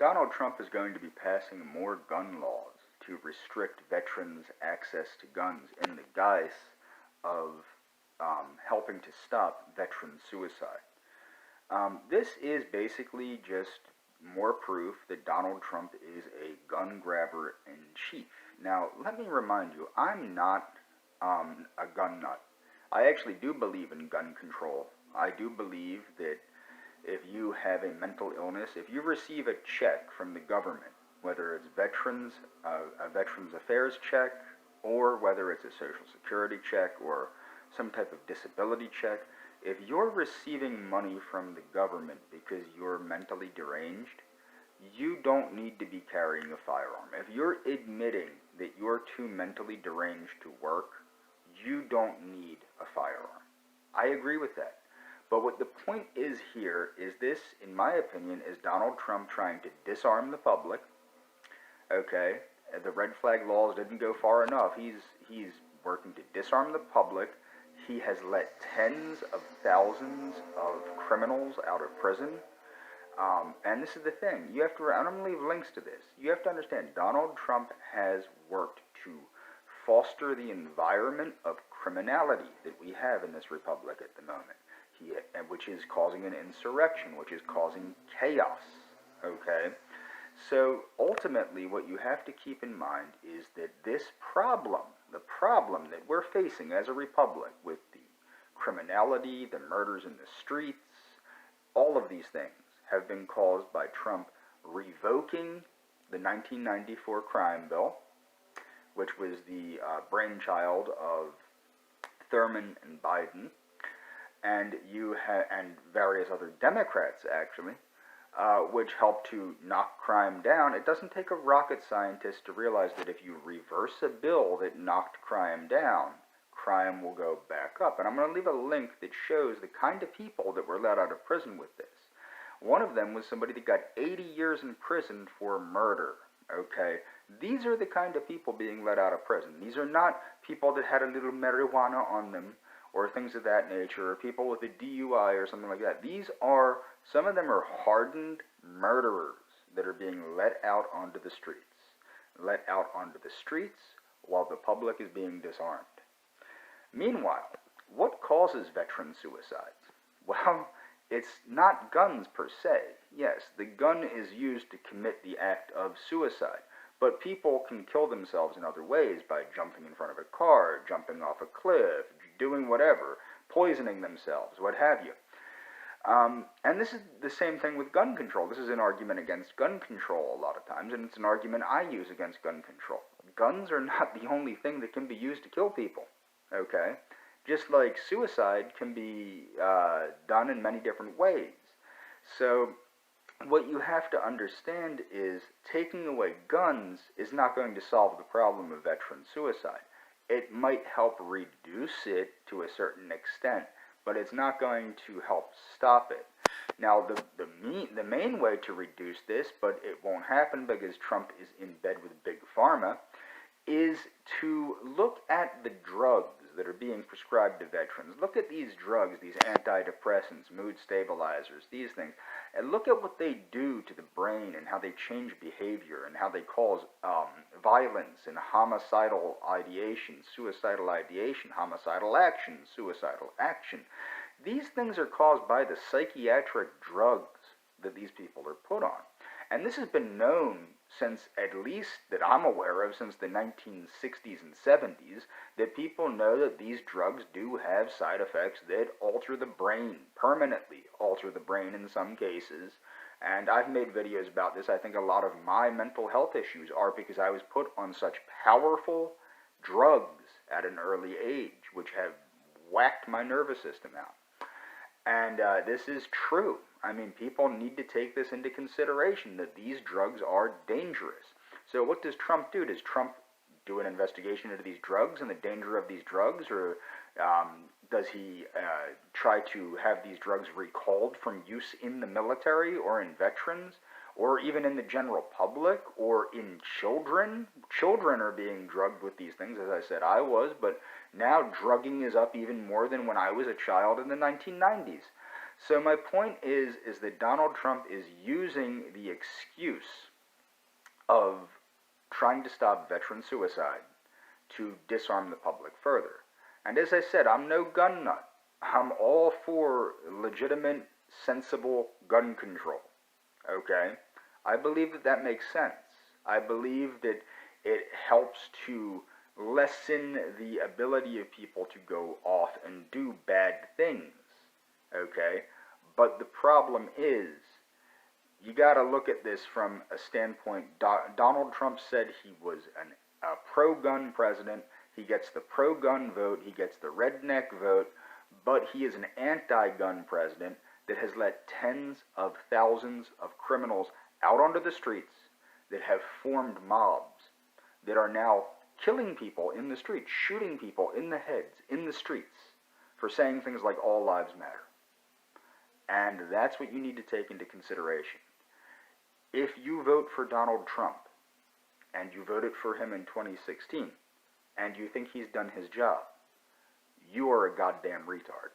Donald Trump is going to be passing more gun laws to restrict veterans' access to guns in the guise of helping to stop veteran suicide. This is basically just more proof that Donald Trump is a gun grabber in chief. Now, let me remind you, I'm not a gun nut. I actually do believe in gun control. I do believe that if you have a mental illness, if you receive a check from the government, whether it's a Veterans Affairs check, or whether it's a Social Security check or some type of disability check, if you're receiving money from the government because you're mentally deranged, you don't need to be carrying a firearm. If you're admitting that you're too mentally deranged to work, you don't need a firearm. I agree with that. But what the point is here is this, in my opinion, is Donald Trump trying to disarm the public. Okay, the red flag laws didn't go far enough. He's working to disarm the public. He has let tens of thousands of criminals out of prison. And this is the thing. I'm going to leave links to this. You have to understand, Donald Trump has worked to foster the environment of criminality that we have in this republic at the moment. Which is causing an insurrection, which is causing chaos, okay? So ultimately what you have to keep in mind is that this problem, the problem that we're facing as a republic with the criminality, the murders in the streets, all of these things have been caused by Trump revoking the 1994 crime bill, which was the brainchild of Thurman and Biden, and and various other Democrats, actually, which helped to knock crime down. It doesn't take a rocket scientist to realize that if you reverse a bill that knocked crime down, crime will go back up. And I'm going to leave a link that shows the kind of people that were let out of prison with this. One of them was somebody that got 80 years in prison for murder, okay? These are the kind of people being let out of prison. These are not people that had a little marijuana on them, or things of that nature, or people with a DUI or something like that. Some of them are hardened murderers that are being let out onto the streets. Let out onto the streets while the public is being disarmed. Meanwhile, what causes veteran suicides? Well, it's not guns per se. Yes, the gun is used to commit the act of suicide, but people can kill themselves in other ways by jumping in front of a car, jumping off a cliff, doing whatever, poisoning themselves, what have you. And this is the same thing with gun control. This is an argument against gun control a lot of times, and it's an argument I use against gun control. Guns are not the only thing that can be used to kill people, okay? Just like suicide can be done in many different ways. So what you have to understand is taking away guns is not going to solve the problem of veteran suicide. It might help reduce it to a certain extent, but it's not going to help stop it. Now, the main way to reduce this, but it won't happen because Trump is in bed with Big Pharma, is to look at the drugs that are being prescribed to veterans. Look at these drugs, these antidepressants, mood stabilizers, these things, and look at what they do to the brain and how they change behavior and how they cause violence and homicidal ideation, suicidal ideation, homicidal action, suicidal action. These things are caused by the psychiatric drugs that these people are put on. And this has been known since, at least that I'm aware of, since the 1960s and 70s, that people know that these drugs do have side effects that alter the brain, permanently alter the brain in some cases. And I've made videos about this. I think a lot of my mental health issues are because I was put on such powerful drugs at an early age, which have whacked my nervous system out. And this is true. I mean, people need to take this into consideration, that these drugs are dangerous. So what does Trump do? Does Trump do an investigation into these drugs and the danger of these drugs? Or does he try to have these drugs recalled from use in the military or in veterans? Or even in the general public, or in children? Children are being drugged with these things, as I said I was, but now drugging is up even more than when I was a child in the 1990s. So my point is that Donald Trump is using the excuse of trying to stop veteran suicide to disarm the public further. And as I said, I'm no gun nut. I'm all for legitimate, sensible gun control. Okay? I believe that that makes sense. I believe that it helps to lessen the ability of people to go off and do bad things. Okay? But the problem is, you got to look at this from a standpoint. Donald Trump said he was a pro-gun president. He gets the pro-gun vote. He gets the redneck vote. But he is an anti-gun president that has let tens of thousands of criminals out onto the streets, that have formed mobs, that are now killing people in the streets, shooting people in the heads, in the streets, for saying things like all lives matter. And that's what you need to take into consideration. If you vote for Donald Trump, and you voted for him in 2016, and you think he's done his job, you are a goddamn retard.